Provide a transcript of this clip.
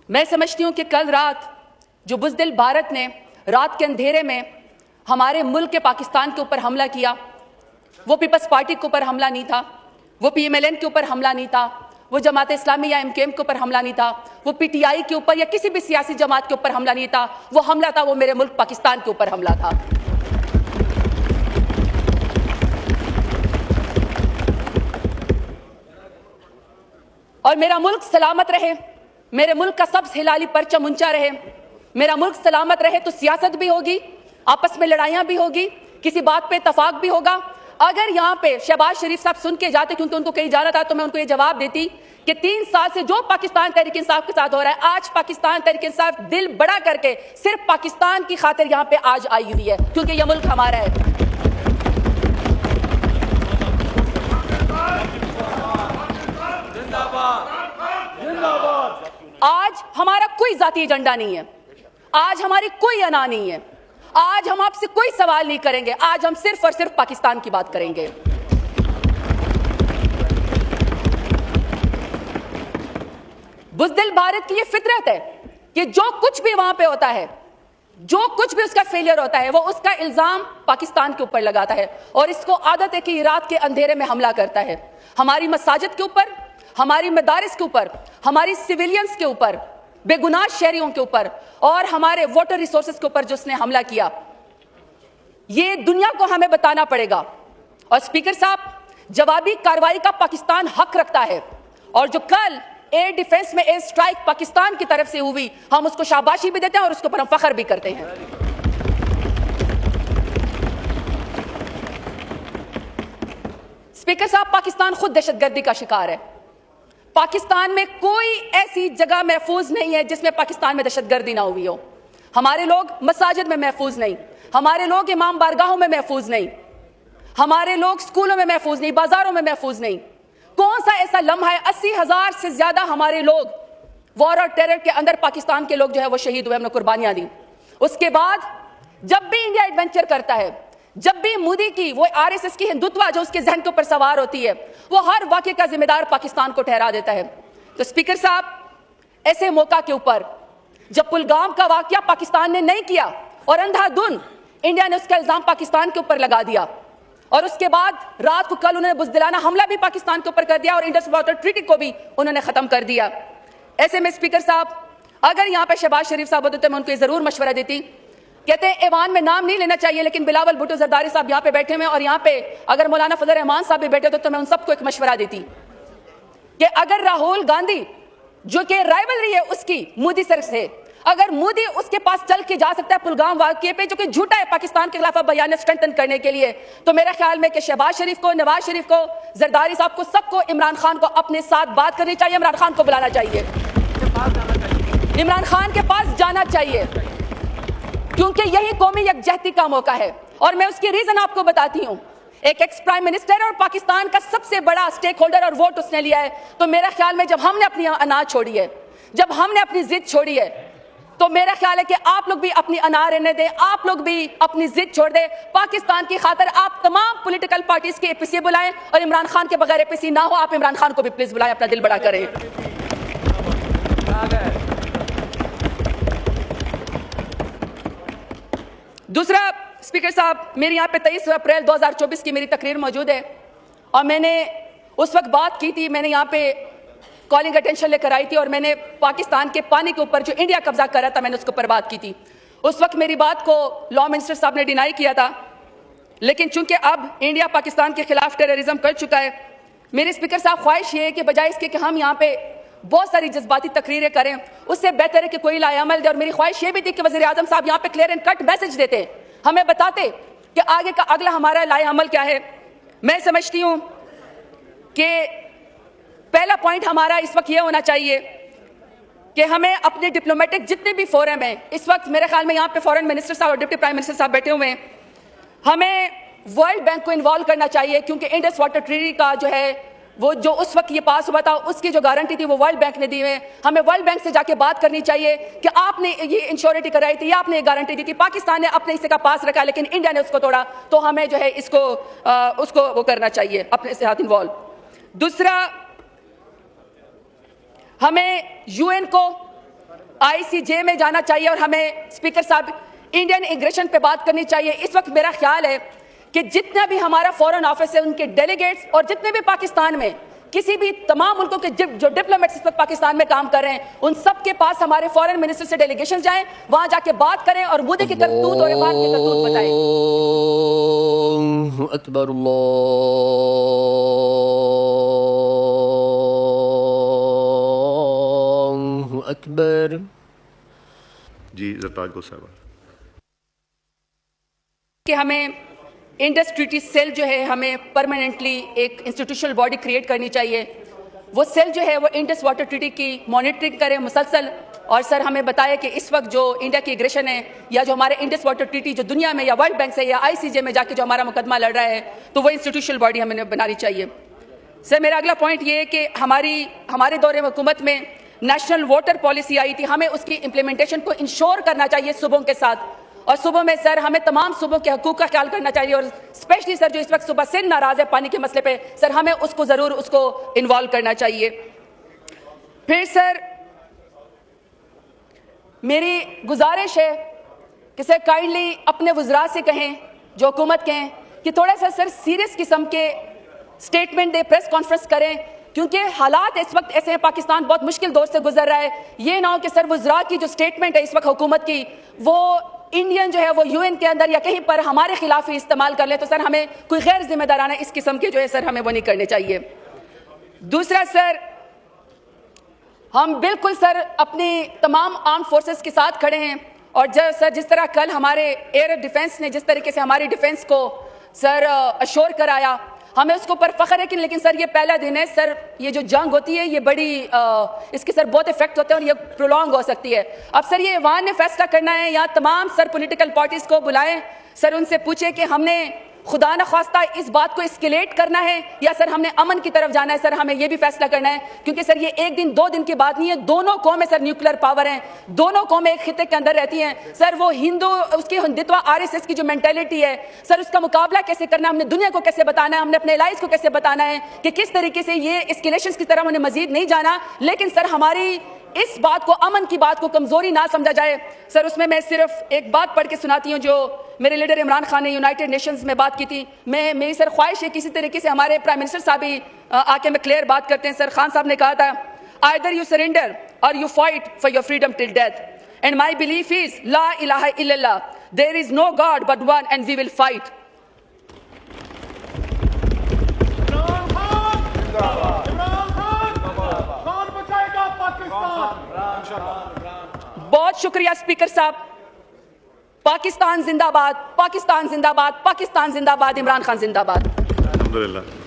मैं समझती हूं कि कल रात जो बुज़दिल भारत ने रात के अंधेरे में हमारे मुल्क के पाकिस्तान के ऊपर हमला किया, वो पीपल्स पार्टी के ऊपर हमला नहीं था, वो PMLN के ऊपर हमला नहीं था, वो जमात इस्लामी या MKM के ऊपर हमला नहीं था, वो PTI के ऊपर या किसी भी सियासी जमात के ऊपर हमला नहीं था। वो हमला था, वो मेरे मुल्क पाकिस्तान के ऊपर हमला था। और मेरा मुल्क सलामत रहे, मेरे मुल्क का सब हिलाली परचम ऊंचा रहे, मेरा मुल्क सलामत रहे तो सियासत भी होगी, आपस में लड़ाइयां भी होगी, किसी बात पे इत्तफाक भी होगा। अगर यहाँ पे शहबाज शरीफ साहब सुन के जाते, क्योंकि उनको कहीं जाना था, तो मैं उनको ये जवाब देती कि 3 साल से जो पाकिस्तान तहरीक इंसाफ के साथ हो रहा है, आज पाकिस्तान तहरीक इंसाफ दिल बड़ा करके सिर्फ पाकिस्तान की खातिर यहाँ पे आज आई हुई है, क्योंकि यह मुल्क हमारा है। आज हमारा कोई जाती एजेंडा नहीं है, आज हमारी कोई अना नहीं है, आज हम आपसे कोई सवाल नहीं करेंगे, आज हम सिर्फ और सिर्फ पाकिस्तान की बात करेंगे। बुज़दिल भारत की ये फितरत है कि जो कुछ भी वहां पे होता है, जो कुछ भी उसका फेलियर होता है, वो उसका इल्जाम पाकिस्तान के ऊपर लगाता है। और इसको आदत है कि रात के अंधेरे में हमला करता है हमारी मसाजिद के ऊपर, हमारी मदारिस के ऊपर, हमारी सिविलियंस के ऊपर, बेगुनाह शहरियों के ऊपर और हमारे वाटर रिसोर्सेज के ऊपर जो उसने हमला किया। ये दुनिया को हमें बताना पड़ेगा। और स्पीकर साहब, जवाबी कार्रवाई का पाकिस्तान हक रखता है, और जो कल एयर डिफेंस में एयर स्ट्राइक पाकिस्तान की तरफ से हुई, हम उसको शाबाशी भी देते हैं और उसके ऊपर हम फख्र भी करते हैं। स्पीकर साहब, पाकिस्तान खुद दहशतगर्दी का शिकार है। पाकिस्तान में कोई ऐसी जगह महफूज नहीं है जिसमें पाकिस्तान में दहशतगर्दी ना हुई हो। हमारे लोग मसाजिद में महफूज नहीं, हमारे लोग इमाम बारगाहों में महफूज नहीं, हमारे लोग स्कूलों में महफूज नहीं, बाजारों में महफूज नहीं। कौन सा ऐसा लम्हा है? 80,000 से ज्यादा हमारे लोग वॉर और टेरर के अंदर पाकिस्तान के लोग जो है वो शहीद हुए, हमने कुर्बानियां दी। उसके बाद जब भी इंडिया एडवेंचर करता है, जब भी मोदी की वो RSS की हिंदुत्व जो उसके जहन के ऊपर सवार होती है, वो हर वाक़े का जिम्मेदार पाकिस्तान को ठहरा देता है। तो स्पीकर साहब, ऐसे मौका के ऊपर जब पुलगाम का वाक़या पाकिस्तान ने नहीं किया और अंधाधुन इंडिया ने उसका इल्जाम पाकिस्तान के ऊपर लगा दिया, और उसके बाद रात को कल उन्होंने बुज़दिलाना हमला भी पाकिस्तान के ऊपर कर दिया और इंडस वाटर ट्रीटी को भी उन्होंने खत्म कर दिया। ऐसे में स्पीकर साहब, अगर यहाँ पे शहबाज शरीफ साहब होते तो मैं उनको ये जरूर मशवरा देती। कहते हैं ऐवान में नाम नहीं लेना चाहिए, लेकिन बिलावल भुट्टो जरदारी साहब यहाँ पे बैठे हुए, और यहाँ पे अगर मौलाना फजल रहमान साहब भी बैठे तो मैं उन सबको एक मशवरा देती कि अगर राहुल गांधी जो कि राइवलरी है उसकी मोदी सर से, अगर मोदी उसके पास चल के जा सकता है पुलगाम वाक़ये पे जो कि झूठा है पाकिस्तान के खिलाफ बयान स्ट्रेंथन करने के लिए, तो मेरा ख्याल में कि शहबाज शरीफ को, नवाज शरीफ को, जरदारी साहब को, सबको इमरान खान को अपने साथ बात करनी चाहिए, इमरान खान को बुलाना चाहिए, इमरान खान के पास जाना चाहिए, क्योंकि यही कौमी यकजहती का मौका है। और मैं उसकी रीजन आपको बताती हूं। एक एक्स प्राइम मिनिस्टर और पाकिस्तान का सबसे बड़ा स्टेक होल्डर और वोट उसने लिया है, तो मेरा ख्याल में जब हमने अपनी अनाज छोड़ी है, जब हमने अपनी जिद छोड़ी है, तो मेरा ख्याल है कि आप लोग भी अपनी अना रहने दें, आप लोग भी अपनी जिद छोड़ दें। पाकिस्तान की खातिर आप तमाम पॉलिटिकल पार्टीज के APC बुलाएं, और इमरान खान के बगैर APC ना हो, आप इमरान खान को भी प्लीज बुलाएं, अपना दिल बड़ा करें। दूसरा स्पीकर साहब, मेरे यहाँ पे 23 अप्रैल 2024 की मेरी तकरीर मौजूद है, और मैंने उस वक्त बात की थी, मैंने यहाँ पे कॉलिंग अटेंशन लेकर आई थी, और मैंने पाकिस्तान के पानी के ऊपर जो इंडिया कब्जा कर रहा था, मैंने उसके ऊपर बात की थी। उस वक्त मेरी बात को लॉ मिनिस्टर साहब ने डिनाई किया था, लेकिन चूंकि अब इंडिया पाकिस्तान के खिलाफ टेररिज्म कर चुका है, मेरे स्पीकर साहब ख्वाहिश ये है कि बजाय इसके कि हम यहाँ पे बहुत सारी जज्बाती तकरीरें करें, उससे बेहतर है कि कोई लायामल दे। और मेरी ख्वाहिश ये भी थी कि वज़ीर आज़म साहब यहाँ पे क्लियर एंड कट मैसेज देते, हमें बताते कि आगे का अगला हमारा लायामल क्या है। मैं समझती हूँ कि पहला पॉइंट हमारा इस वक्त ये होना चाहिए कि हमें अपने डिप्लोमेटिक जितने भी फोरम हैं, इस वक्त मेरे ख्याल में यहाँ पे फॉरेन मिनिस्टर साहब और डिप्टी प्राइम मिनिस्टर साहब बैठे हुए हैं, हमें वर्ल्ड बैंक को इन्वॉल्व करना चाहिए, क्योंकि इंडस वाटर ट्रीटी का जो है वो जो उस वक्त ये पास हुआ था, उसकी जो गारंटी थी वो वर्ल्ड बैंक ने दी है। हमें वर्ल्ड बैंक से जाके बात करनी चाहिए कि आपने ये इंश्योरिटी कराई थी, आपने ये गारंटी दी थी, पाकिस्तान ने अपने हिस्से का पास रखा लेकिन इंडिया ने उसको तोड़ा, तो हमें जो है इसको उसको वो करना चाहिए, अपने साथ इन्वॉल्व। दूसरा, हमें UN को ICJ में जाना चाहिए और हमें स्पीकर साहब इंडियन इमिग्रेशन पे बात करनी चाहिए। इस वक्त मेरा ख्याल है कि जितना भी हमारा फॉरेन ऑफिस है, उनके डेलीगेट्स और जितने भी पाकिस्तान में किसी भी तमाम मुल्कों के जो डिप्लोमेट्स इस वक्त पाकिस्तान में काम कर रहे हैं, उन सब के पास हमारे फॉरेन मिनिस्टर से डेलीगेशन जाएं, वहां जाके बात करें और मोदी की करतूत और ईमान की करतूत बताएं। अल्लाहु अकबर, अल्लाहु अकबर। जी ज़रताज को साहब कि हमें इंडस ट्रीटी सेल जो है, हमें परमानेंटली एक इंस्टीट्यूशनल बॉडी क्रिएट करनी चाहिए। वो सेल जो है वो इंडस वाटर ट्रीटी की मॉनिटरिंग करे मुसलसल। और सर हमें बताया कि इस वक्त जो इंडिया की एग्रेशन है या जो हमारे इंडस वाटर ट्रीटी जो दुनिया में या वर्ल्ड बैंक से या ICJ में जाके जो हमारा मुकदमा लड़ रहा है, तो वो इंस्टीट्यूशनल बॉडी हमें बनानी चाहिए। सर मेरा अगला पॉइंट ये है कि हमारे दौरे में हुकूमत में नेशनल वाटर पॉलिसी आई थी, हमें उसकी इम्प्लीमेंटेशन को इंश्योर करना चाहिए सूबों के साथ। और सूबों में सर हमें तमाम सूबों के हकूक़ का ख्याल करना चाहिए और स्पेशली सर जो इस वक्त सूबा सिंध नाराज़ है पानी के मसले पे, सर हमें उसको ज़रूर उसको इन्वॉल्व करना चाहिए। फिर सर मेरी गुजारिश है कि सर काइंडली अपने वज़रा से कहें, जो हुकूमत के हैं, कि थोड़ा सा सर सीरियस किस्म के स्टेटमेंट दे, प्रेस कॉन्फ्रेंस करें, क्योंकि हालात इस वक्त ऐसे हैं, पाकिस्तान बहुत मुश्किल दौर से गुजर रहा है। ये ना हो कि सर वज़रा की जो स्टेटमेंट है इस वक्त हुकूमत की, वो इंडियन जो है वो UN के अंदर या कहीं पर हमारे खिलाफ ही इस्तेमाल कर ले, तो सर हमें कोई गैर जिम्मेदाराना इस किस्म के जो है सर हमें वो नहीं करने चाहिए। दूसरा सर, हम बिल्कुल सर अपनी तमाम आर्म फोर्सेस के साथ खड़े हैं और सर जिस तरह कल हमारे एयर डिफेंस ने जिस तरीके से हमारी डिफेंस को सर अश्योर कराया, हमें उसके ऊपर फख्र है। लेकिन सर ये पहला दिन है सर, ये जो जंग होती है ये बड़ी इसके सर बहुत इफेक्ट होते हैं और ये प्रोलॉन्ग हो सकती है। अब सर ये ईवान ने फैसला करना है, या तमाम सर पॉलिटिकल पार्टीज को बुलाएं, सर उनसे पूछे कि हमने खुदा न खास्ता इस बात को एस्केलेट करना है या सर हमने अमन की तरफ जाना है। सर हमें ये भी फैसला करना है, क्योंकि सर ये एक दिन दो दिन की बात नहीं है। दोनों कौमें सर न्यूक्लियर पावर हैं, दोनों कौमें एक खिते के अंदर रहती हैं। सर वो हिंदू उसकी हिंदुत्व RSS की जो मेंटेलिटी है सर, उसका मुकाबला कैसे करना है, हमने दुनिया को कैसे बताना है, हमने अपने एलाइज को कैसे बताना है कि किस तरीके से ये एस्केलेशंस की तरफ उन्हें मजीद नहीं जाना। लेकिन सर हमारी इस बात को, अमन की बात को कमजोरी ना समझा जाए। सर उसमें मैं सिर्फ एक बात पढ़ के सुनाती हूँ जो मेरे लीडर इमरान खान ने यूनाइटेड नेशंस में बात की थी। मेरी सर ख्वाहिश है किसी तरीके से हमारे प्राइम मिनिस्टर साहब भी आके में क्लियर बात करते हैं। सर खान साहब ने कहा था, either you surrender or you fight for your freedom till death, and my belief is ला इलाहा इल्लल्लाह, there is no god but one and we will fight. बहुत शुक्रिया स्पीकर साहब। पाकिस्तान जिंदाबाद, पाकिस्तान जिंदाबाद, पाकिस्तान जिंदाबाद, इमरान खान जिंदाबाद। अल्हम्दुलिल्लाह।